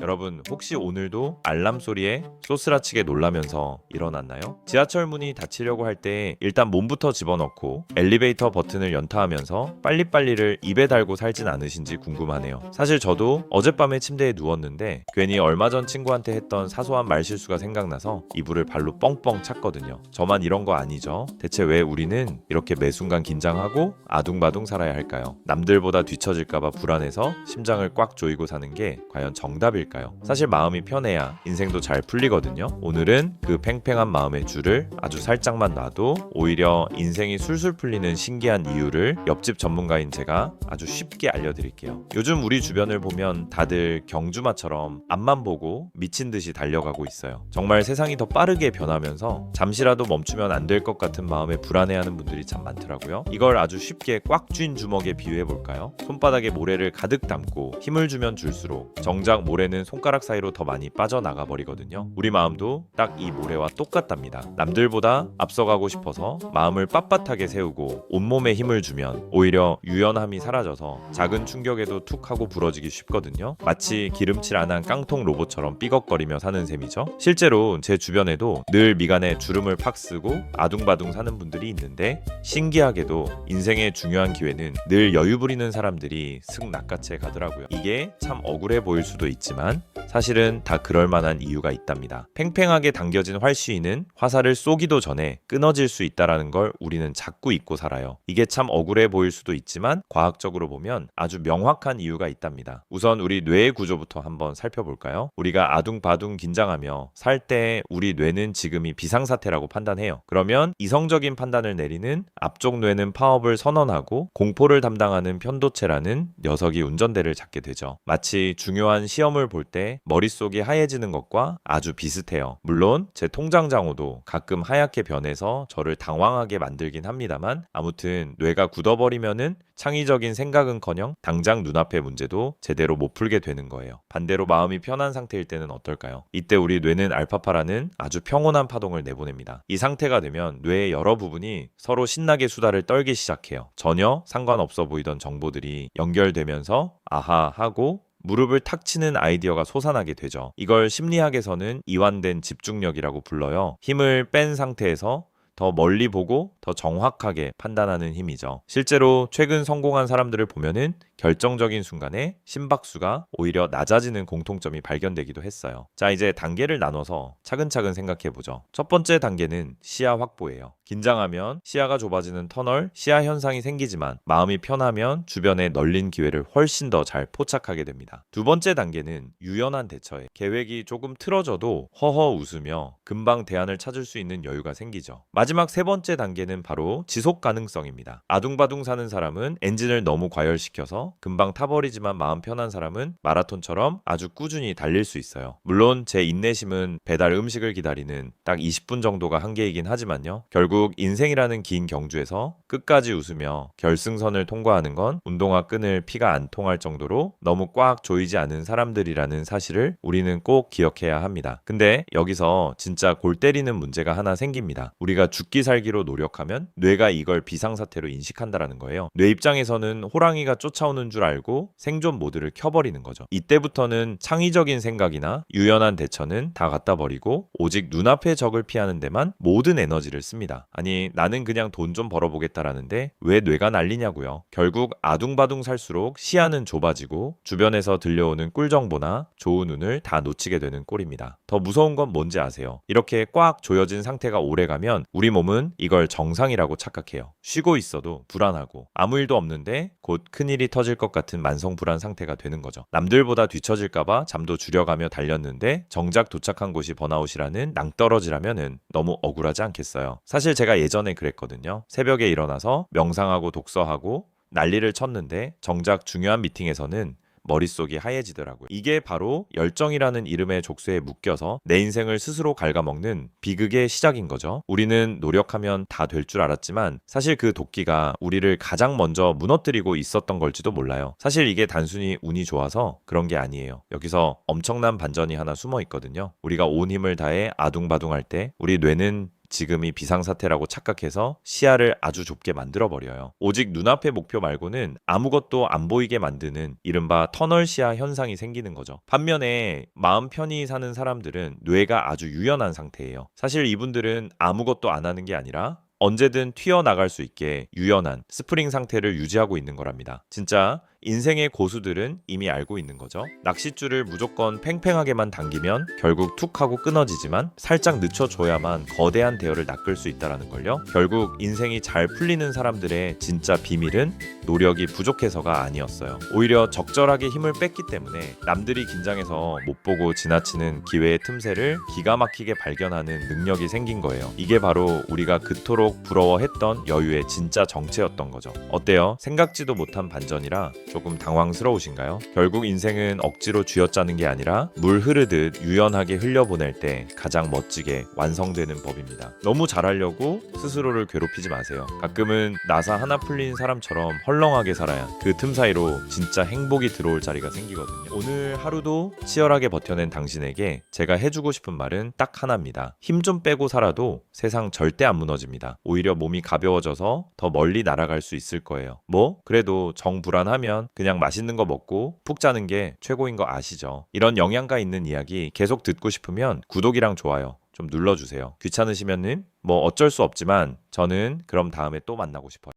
여러분 혹시 오늘도 알람 소리에 소스라치게 놀라면서 일어났나요? 지하철 문이 닫히려고 할 때 일단 몸부터 집어넣고 엘리베이터 버튼을 연타하면서 빨리빨리를 입에 달고 살진 않으신지 궁금하네요. 사실 저도 어젯밤에 침대에 누웠는데 괜히 얼마 전 친구한테 했던 사소한 말실수가 생각나서 이불을 발로 뻥뻥 찼거든요. 저만 이런 거 아니죠? 대체 왜 우리는 이렇게 매 순간 긴장하고 아둥바둥 살아야 할까요? 남들보다 뒤처질까봐 불안해서 심장을 꽉 조이고 사는 게 과연 정답일까요? 사실 마음이 편해야 인생도 잘 풀리거든요. 오늘은 그 팽팽한 마음의 줄을 아주 살짝만 놔도 오히려 인생이 술술 풀리는 신기한 이유를 옆집 전문가인 제가 아주 쉽게 알려드릴게요. 요즘 우리 주변을 보면 다들 경주마처럼 앞만 보고 미친 듯이 달려가고 있어요. 정말 세상이 더 빠르게 변하면서 잠시라도 멈추면 안 될 것 같은 마음에 불안해하는 분들이 참 많더라고요. 이걸 아주 쉽게 꽉 쥔 주먹에 비유해 볼까요? 손바닥에 모래를 가득 담고 힘을 주면 줄수록 정작 모래는 손가락 사이로 더 많이 빠져나가 버리거든요. 우리 마음도 딱 이 모래와 똑같답니다. 남들보다 앞서가고 싶어서 마음을 빳빳하게 세우고 온몸에 힘을 주면 오히려 유연함이 사라져서 작은 충격에도 툭 하고 부러지기 쉽거든요. 마치 기름칠 안 한 깡통 로봇처럼 삐걱거리며 사는 셈이죠. 실제로 제 주변에도 늘 미간에 주름을 팍 쓰고 아둥바둥 사는 분들이 있는데 신기하게도 인생의 중요한 기회는 늘 여유 부리는 사람들이 승 낚아채 가더라고요. 이게 참 억울해 보일 수도 있지만 사실은 다 그럴 만한 이유가 있답니다. 팽팽하게 당겨진 활시위는 화살을 쏘기도 전에 끊어질 수 있다는 걸 우리는 자꾸 잊고 살아요. 이게 참 억울해 보일 수도 있지만 과학적으로 보면 아주 명확한 이유가 있답니다. 우선 우리 뇌의 구조부터 한번 살펴볼까요? 우리가 아둥바둥 긴장하며 살 때 우리 뇌는 지금이 비상사태라고 판단해요. 그러면 이성적인 판단을 내리는 앞쪽 뇌는 파업을 선언하고 공포를 담당하는 편도체라는 녀석이 운전대를 잡게 되죠. 마치 중요한 시험을 볼 때 머릿속이 하얘지는 것과 아주 비슷해요. 물론 제 통장장호도 가끔 하얗게 변해서 저를 당황하게 만들긴 합니다만 아무튼 뇌가 굳어버리면은 창의적인 생각은커녕 당장 눈앞의 문제도 제대로 못 풀게 되는 거예요. 반대로 마음이 편한 상태일 때는 어떨까요? 이때 우리 뇌는 알파파라는 아주 평온한 파동을 내보냅니다. 이 상태가 되면 뇌의 여러 부분이 서로 신나게 수다를 떨기 시작해요. 전혀 상관없어 보이던 정보들이 연결되면서 아하 하고 무릎을 탁 치는 아이디어가 솟아나게 되죠. 이걸 심리학에서는 이완된 집중력이라고 불러요. 힘을 뺀 상태에서 더 멀리 보고 더 정확하게 판단하는 힘이죠. 실제로 최근 성공한 사람들을 보면은 결정적인 순간에 심박수가 오히려 낮아지는 공통점이 발견되기도 했어요. 자, 이제 단계를 나눠서 차근차근 생각해보죠. 첫 번째 단계는 시야 확보예요. 긴장하면 시야가 좁아지는 터널, 시야 현상이 생기지만 마음이 편하면 주변에 널린 기회를 훨씬 더 잘 포착하게 됩니다. 두 번째 단계는 유연한 대처에 계획이 조금 틀어져도 허허 웃으며 금방 대안을 찾을 수 있는 여유가 생기죠. 마지막 세 번째 단계는 바로 지속 가능성입니다. 아둥바둥 사는 사람은 엔진을 너무 과열시켜서 금방 타버리지만 마음 편한 사람은 마라톤처럼 아주 꾸준히 달릴 수 있어요. 물론 제 인내심은 배달 음식을 기다리는 딱 20분 정도가 한계이긴 하지만요. 결국 인생이라는 긴 경주에서 끝까지 웃으며 결승선을 통과하는 건 운동화 끈을 피가 안 통할 정도로 너무 꽉 조이지 않은 사람들이라는 사실을 우리는 꼭 기억해야 합니다. 근데 여기서 진짜 골 때리는 문제가 하나 생깁니다. 우리가 죽기 살기로 노력하면 뇌가 이걸 비상사태로 인식한다라는 거예요. 뇌 입장에서는 호랑이가 쫓아오는 줄 알고 생존 모드를 켜버리는 거죠. 이때부터는 창의적인 생각이나 유연한 대처는 다 갖다 버리고 오직 눈앞의 적을 피하는 데만 모든 에너지를 씁니다. 아니 나는 그냥 돈 좀 벌어보겠다라는데 왜 뇌가 날리냐고요. 결국 아둥바둥 살수록 시야는 좁아지고 주변에서 들려오는 꿀정보나 좋은 운을 다 놓치게 되는 꼴입니다. 더 무서운 건 뭔지 아세요? 이렇게 꽉 조여진 상태가 오래가면 우리 몸은 이걸 정상이라고 착각해요. 쉬고 있어도 불안하고 아무 일도 없는데 곧 큰일이 터질 것 같은 만성 불안 상태가 되는 거죠. 남들보다 뒤처질까봐 잠도 줄여가며 달렸는데 정작 도착한 곳이 번아웃이라는 낭떠러지라면은 너무 억울하지 않겠어요. 사실 제가 예전에 그랬거든요. 새벽에 일어나서 명상하고 독서하고 난리를 쳤는데 정작 중요한 미팅에서는 머릿속이 하얘지더라고요. 이게 바로 열정이라는 이름의 족쇄에 묶여서 내 인생을 스스로 갉아먹는 비극의 시작인 거죠. 우리는 노력하면 다 될 줄 알았지만 사실 그 도끼가 우리를 가장 먼저 무너뜨리고 있었던 걸지도 몰라요. 사실 이게 단순히 운이 좋아서 그런 게 아니에요. 여기서 엄청난 반전이 하나 숨어 있거든요. 우리가 온 힘을 다해 아둥바둥할 때 우리 뇌는 지금이 비상사태라고 착각해서 시야를 아주 좁게 만들어버려요. 오직 눈앞의 목표 말고는 아무것도 안 보이게 만드는 이른바 터널 시야 현상이 생기는 거죠. 반면에 마음 편히 사는 사람들은 뇌가 아주 유연한 상태예요. 사실 이분들은 아무것도 안 하는 게 아니라 언제든 튀어나갈 수 있게 유연한 스프링 상태를 유지하고 있는 거랍니다. 진짜 인생의 고수들은 이미 알고 있는 거죠. 낚싯줄을 무조건 팽팽하게만 당기면 결국 툭 하고 끊어지지만 살짝 늦춰줘야만 거대한 대열을 낚을 수 있다는 걸요. 결국 인생이 잘 풀리는 사람들의 진짜 비밀은 노력이 부족해서가 아니었어요. 오히려 적절하게 힘을 뺐기 때문에 남들이 긴장해서 못 보고 지나치는 기회의 틈새를 기가 막히게 발견하는 능력이 생긴 거예요. 이게 바로 우리가 그토록 부러워했던 여유의 진짜 정체였던 거죠. 어때요? 생각지도 못한 반전이라 조금 당황스러우신가요? 결국 인생은 억지로 쥐어짜는 게 아니라 물 흐르듯 유연하게 흘려보낼 때 가장 멋지게 완성되는 법입니다. 너무 잘하려고 스스로를 괴롭히지 마세요. 가끔은 나사 하나 풀린 사람처럼 헐렁하게 살아야 그 틈 사이로 진짜 행복이 들어올 자리가 생기거든요. 오늘 하루도 치열하게 버텨낸 당신에게 제가 해주고 싶은 말은 딱 하나입니다. 힘 좀 빼고 살아도 세상 절대 안 무너집니다. 오히려 몸이 가벼워져서 더 멀리 날아갈 수 있을 거예요. 그래도 정불안하면 그냥 맛있는 거 먹고 푹 자는 게 최고인 거 아시죠? 이런 영양가 있는 이야기 계속 듣고 싶으면 구독이랑 좋아요 좀 눌러주세요. 귀찮으시면은 어쩔 수 없지만 저는 그럼 다음에 또 만나고 싶어요.